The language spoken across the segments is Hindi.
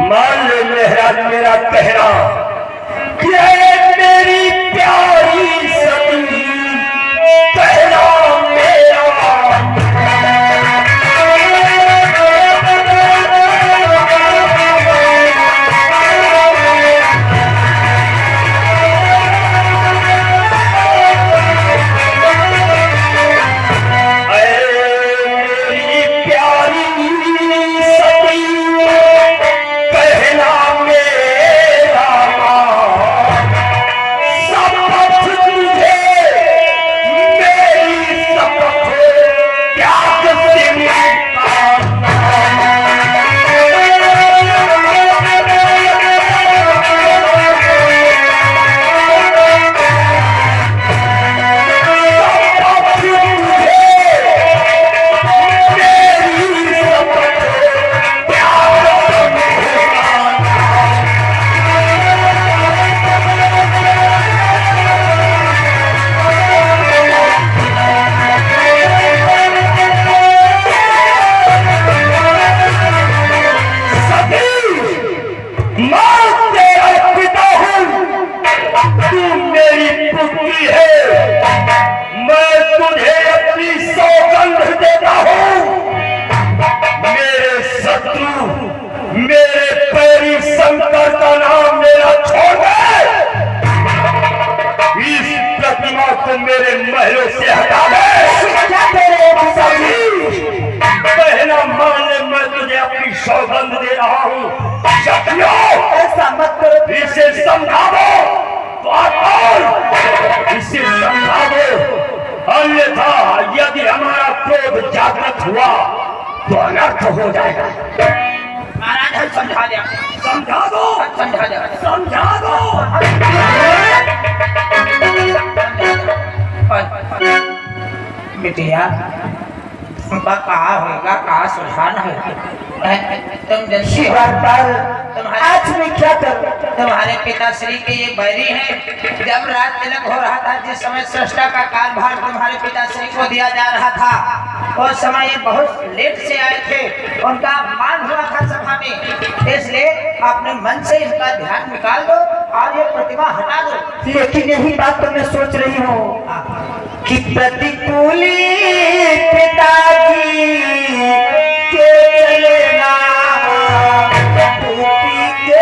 मान ले मेहराज मेरा कहना कि मेरी प्यारी सती कहना मेरा मेरे महलों से हटा दे। बहना मान ले, मैं तुझे अपनी सौगंध दे रहा हूँ। ऐसा मत करो, इसे समझा दो, इसे समझा दो, अन्यथा यदि हमारा क्रोध जागृत हुआ तो अनर्थ हो जाएगा। महाराज समझा दिया, समझा दो, समझा दिया, समझा दो। बिटिया तुमका कहा होगा, कहा सुधार है। तुम जनती हो आज मैं क्या करूं? तुम्हारे पिताश्री के ये बैरी हैं। जब रात तिलक हो रहा था, जिस समय सृष्टा का कार्यभार तुम्हारे पिताश्री को दिया जा रहा था, उस समय ये बहुत लेट से आए थे। उनका अपमान हुआ था सभा में, इसलिए अपने मन से इनका ध्यान निकाल दो और ये प्रतिमा हटा दो। लेकिन यही बात तो मैं सोच रही हूँ कि प्रतिकूल पिताजी के चलना टूटी के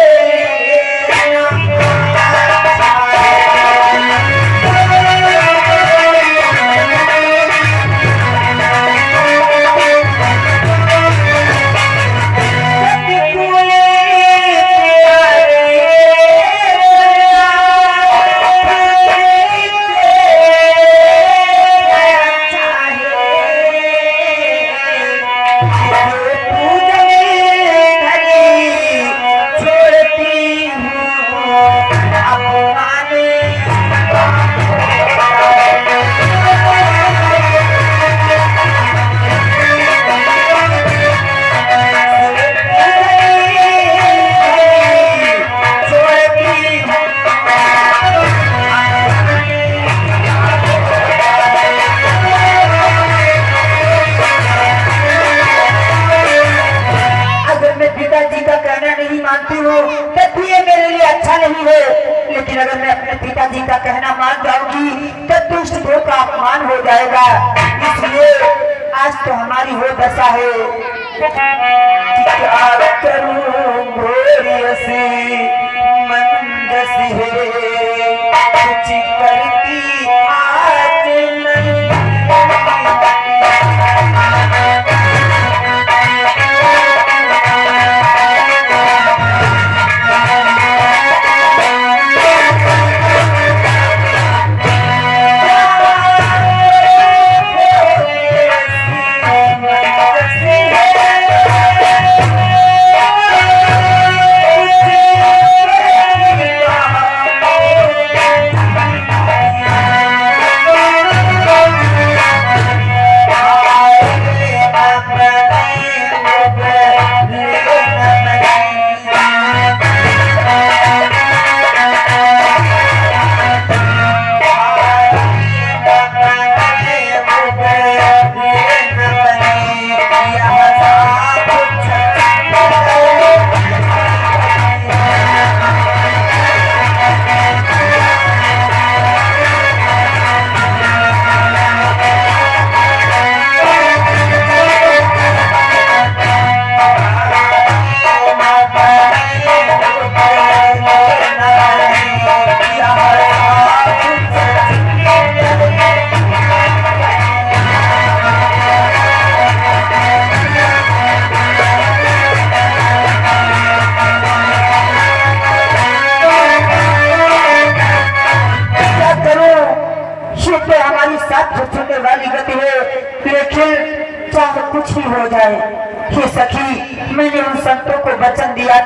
अगर मैं अपने पिताजी का कहना मान जाऊंगी तो दुष्ट देव का अपमान हो जाएगा। इसलिए आज तो हमारी हो दशा है कि क्या करूं घोरी से मंदसी है कुछ करती आज नहीं।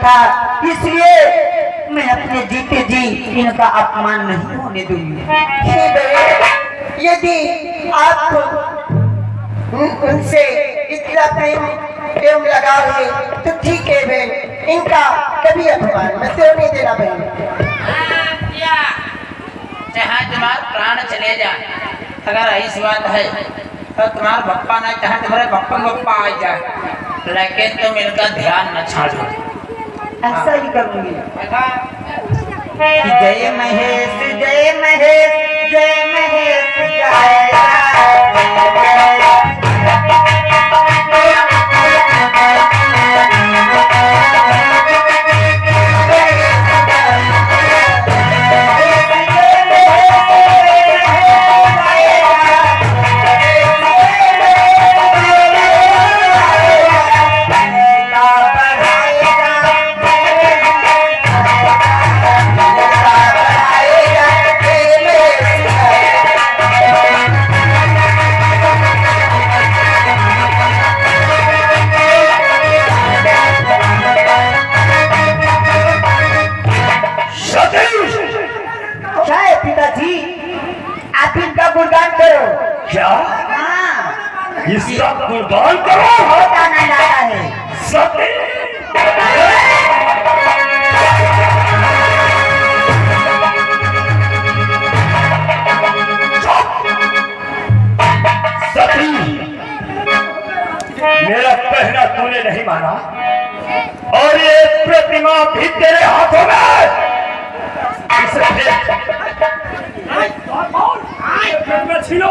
था, इसलिए मैं अपने जीते जी इनका अपमान नहीं होने दूंगी। हे बहन, यदि आप उनसे इतना प्रेम एवं लगाव है तो ठीक है बहन, इनका कभी अपमान मत होने देना बहन। चाहे तुम्हारे प्राण चले जाए, अगर ऐसी बात है तो तुम्हारा बप्पा नहीं चाहे तुम्हारे बप्पा आ जाए, लेकिन तुम इनका ध्यान न छाड़ो। ऐसा ही करूंगी। देखा? जय महेश जय महेश जय महेश पिताजी, आप इनका गुणगान करो। क्या हाँ, इसका गुणगान करो? बहुत आनंद आता है। सती सती, मेरा कहना तूने नहीं माना और ये प्रतिमा भी तेरे हाथों में। इसे छीनो।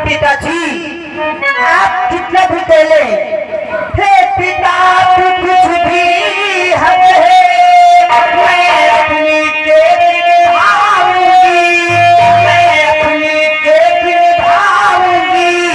पिताजी, आप कितना भी कह ले, हे पिता तू कुछ भी है, मैं अपनी टेक निभाऊंगी, मैं अपनी टेक निभाऊंगी।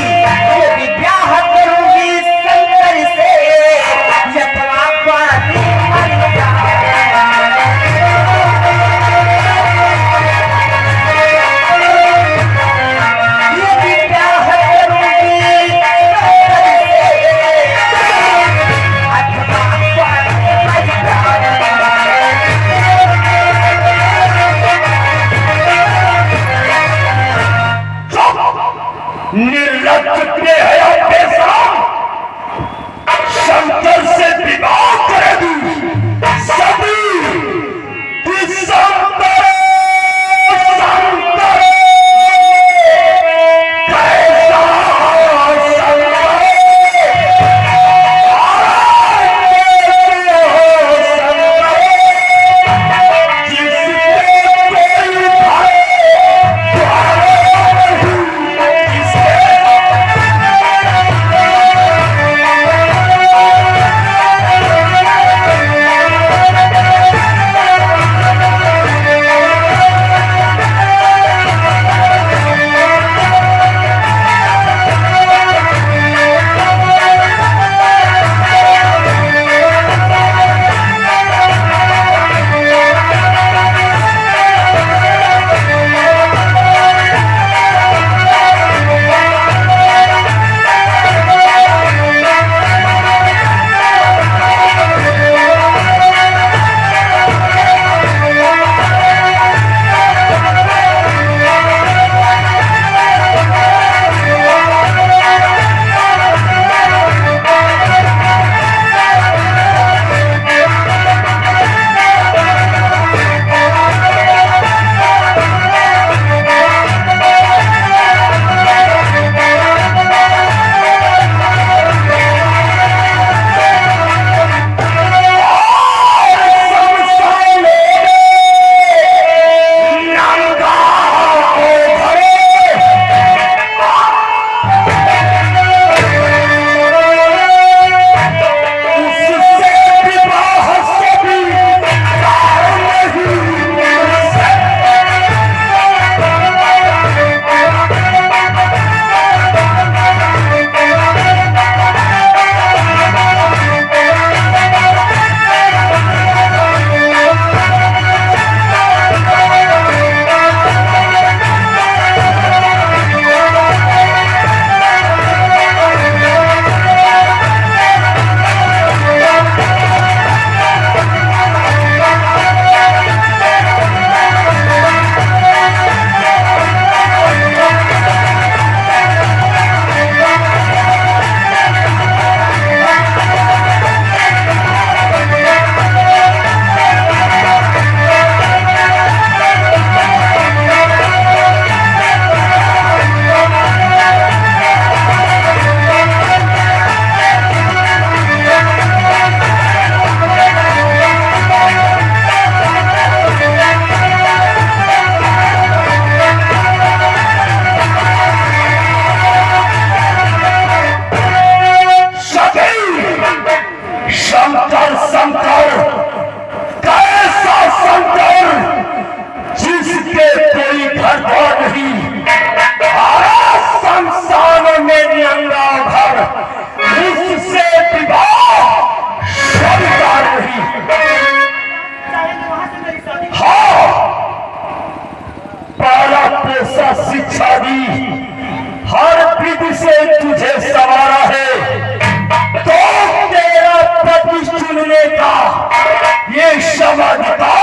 ये समाधिकार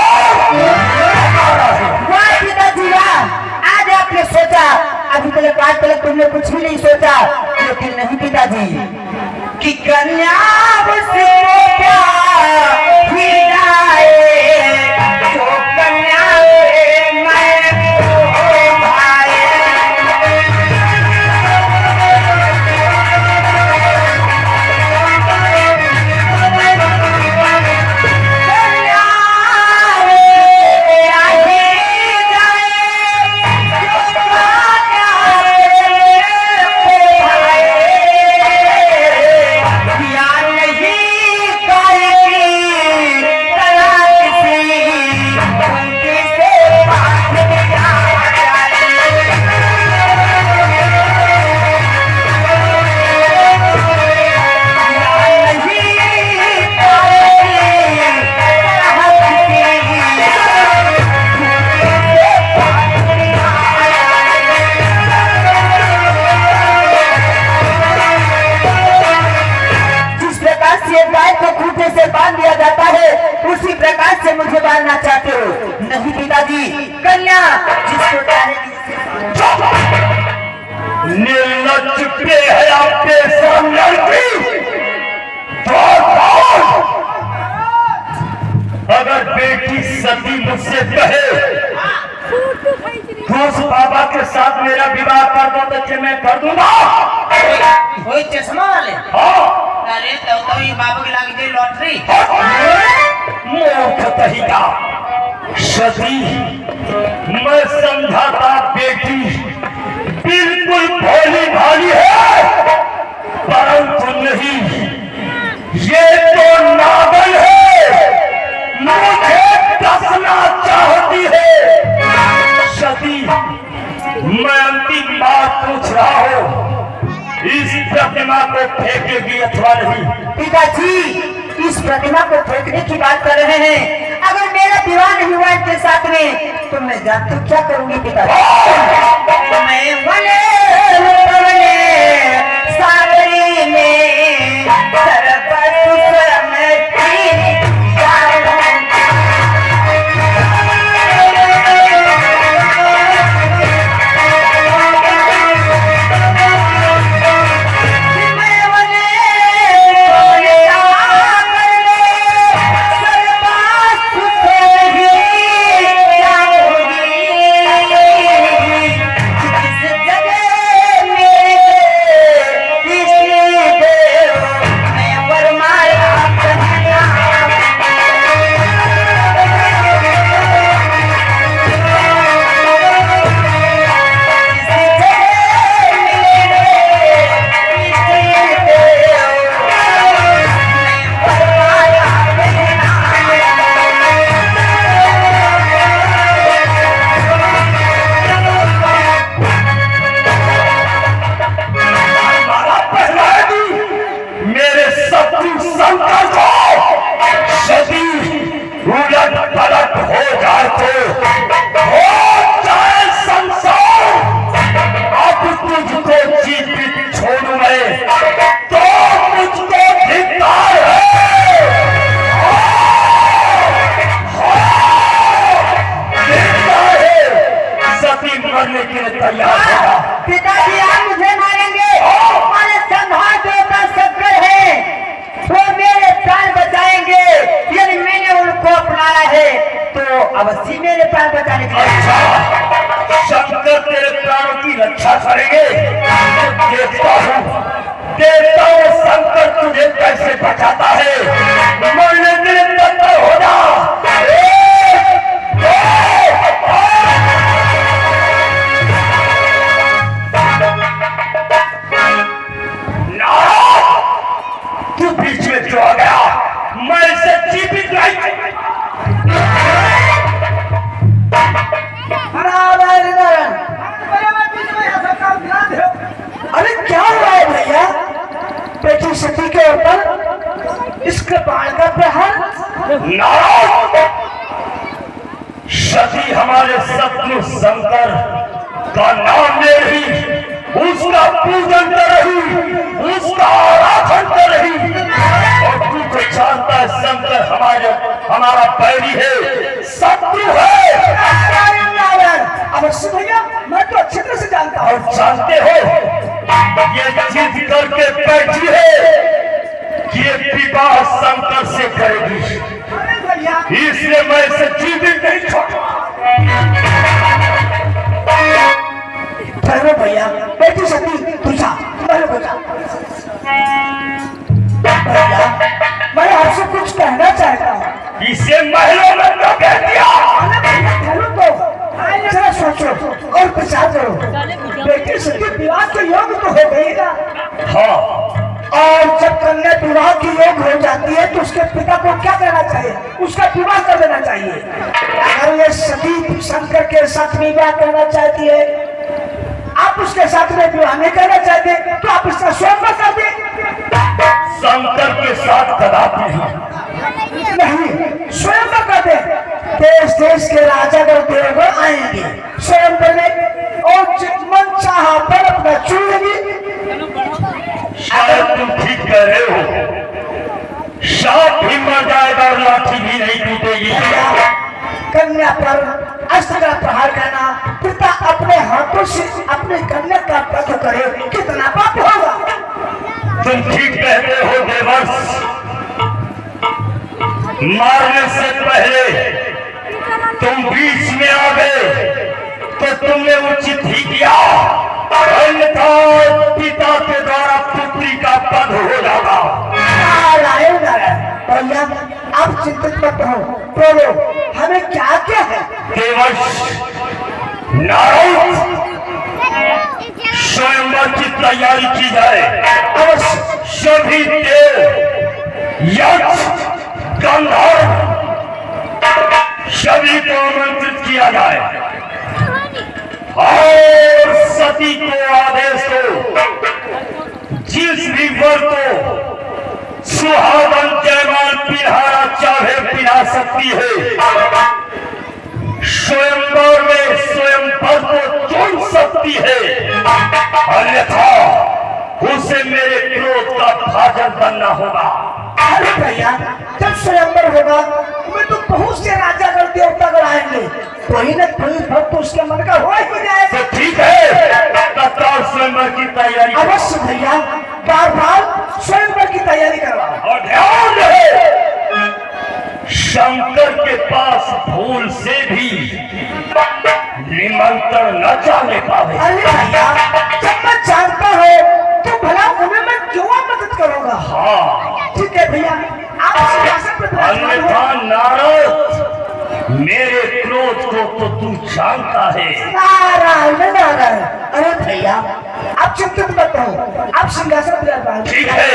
हमारा है। वाह पिताजी वाह, आज आपने सोचा, अभी तक आज तक तुमने कुछ भी नहीं सोचा, लेकिन नहीं पिताजी कि कन्या से प्यार ही जाए, जो कन्या से मैं भाई। से बांध दिया जाता है, उसी प्रकार से मुझे बांधना चाहते हो? नहीं पिताजी, कन्या जिसको चाहे निर्लज पे है आपके सामने अगर बेटी सती मुझसे कहे तो उस बाबा के साथ मेरा विवाह कर दो तो मैं कर दूंगा। वही चश्मा वाले? हाँ। अरे तो ये बाबा की लागी गई लॉटरी। मूर्ख कहिका सती, मैं समझा था बेटी बिल्कुल भोली भाली है, परंतु नहीं, ये तो नागन है, मुझे डसना चाहती है। सती, मैं अंतिम बात पूछ रहा हूँ, इस प्रतिमा को फेंकेगी अथवा नहीं? पिताजी, इस प्रतिमा को फेंकने की बात कर रहे हैं। अगर मेरा विवाह नहीं हुआ इनके साथ में तो मैं जानती हूँ क्या करूंगी पिताजी। मैं मने सागरी में पिताजी आप मुझे मारेंगे? हमारे संहार देवता शंकर हैं, वो मेरे प्राण बचाएंगे। यदि मैंने उनको अपनाया है तो अवश्य मेरे प्राण बचाने के लिए। शंकर तेरे प्राणों की रक्षा करेंगे। देखता हूँ शंकर तुझे कैसे बचाता है। मरने के लिए तत्पर हो जा। तू बीच में जो आ गया, मैं इसे जीवित नहीं। अरे क्या हुआ है भैया? बेटी सती के ऊपर इसके बाण का प्रहार। सती हमारे शत्रु शंकर का नाम ले रही उसका पूजन कर रही, उसका आराधन कर रही। और तू तो जानता है शंकर हमारा बैरी है, शत्रु है। अवश्य भैया, मैं तो अच्छी तरह से जानता हूँ। और जानते हो ये जिद करके बैठी है कि ये विवाह शंकर से करेगी, इसलिए मैं इसे जीवित नहीं छोड़ा। ठहरो भैया, बेटी सती तू जा, महल को जा। भैया, मैं आपसे कुछ कहना चाहता हूँ। इसे महलों में तो कह दिया। ठहरो तो, जरा सोचो और विचार करो। बेटी सती विवाह के योग तो हो गई ना। हाँ, और जब कन्या विवाह की योग हो जाती है तो उसके पिता को क्या करना चाहिए? उसका विवाह कर देना चाहिए। अगर ये सती शंकर के साथ विवाह करना चाहती है, आप उसके साथ में विवाह नहीं करना चाहते तो आप इसका स्वयं कर दे। शंकर के साथ कदापि नहीं, स्वयं कर दे। देश देश के राजा अगर देवगण आएंगे स्वयं करने और मन चाहा पर अपना चुनेगी। शायद तुम ठीक कह रहे हो, सांप भी मर जाएगा और लाठी भी नहीं टूटेगी। कन्या पर अस्त्र का प्रहार करना, पिता अपने हाथों से अपने कन्या का वध करे, कितना पाप होगा। तुम ठीक कहते हो देवर्ष, मारने से पहले तुम बीच में आ गए तो तुमने उचित ही किया, अन्यथा पिता के द्वारा पुत्री का वध हो जाता। नारायण नारायण। भैया आप चिंतित मत हो, बोलो हमें क्या क्या है? देवर्ष, नारद, स्वयंवर की तैयारी की जाए। अवश्य। सभी देव, यक्ष, गंधर्व सभी को आमंत्रित किया जाए और सती को आदेश दो, जिस भी वर को सुहावन जयमाल पिन्हाना चाहे पिन्हा सकती है, स्वयंवर में स्वयंवर को चुन सकती है, अन्यथा उसे मेरे क्रोध का भाजन बनना होगा। अरे भैया, जब स्वयंवर होगा मैं तो बहुत से राजा कर देवतागण आएंगे, कोई न कोई भक्त उसके मन का हो ही जाएगा। तो ठीक है, तत्काल स्वयंवर की तैयारी करो। अवश्य भैया, बार बार स्वयंवर की तैयारी करवाओ। और ध्यान रहे, शंकर के पास भूल से भी निमंत्रण न जाने पावे। अरे भैया, जब मैं जानता हूँ तो भला उन्हें मैं क्यों मदद करूँगा? हाँ, ठीक है भैया, आप सिंहासन पर विराजमान अन्यथा हो। नारद, मेरे क्रोध को तो तू जानता है। नारायण नारायण। अरे भैया आप चिंतित मत हो, आप सिंहासन पर विराजमान हो। ठीक है।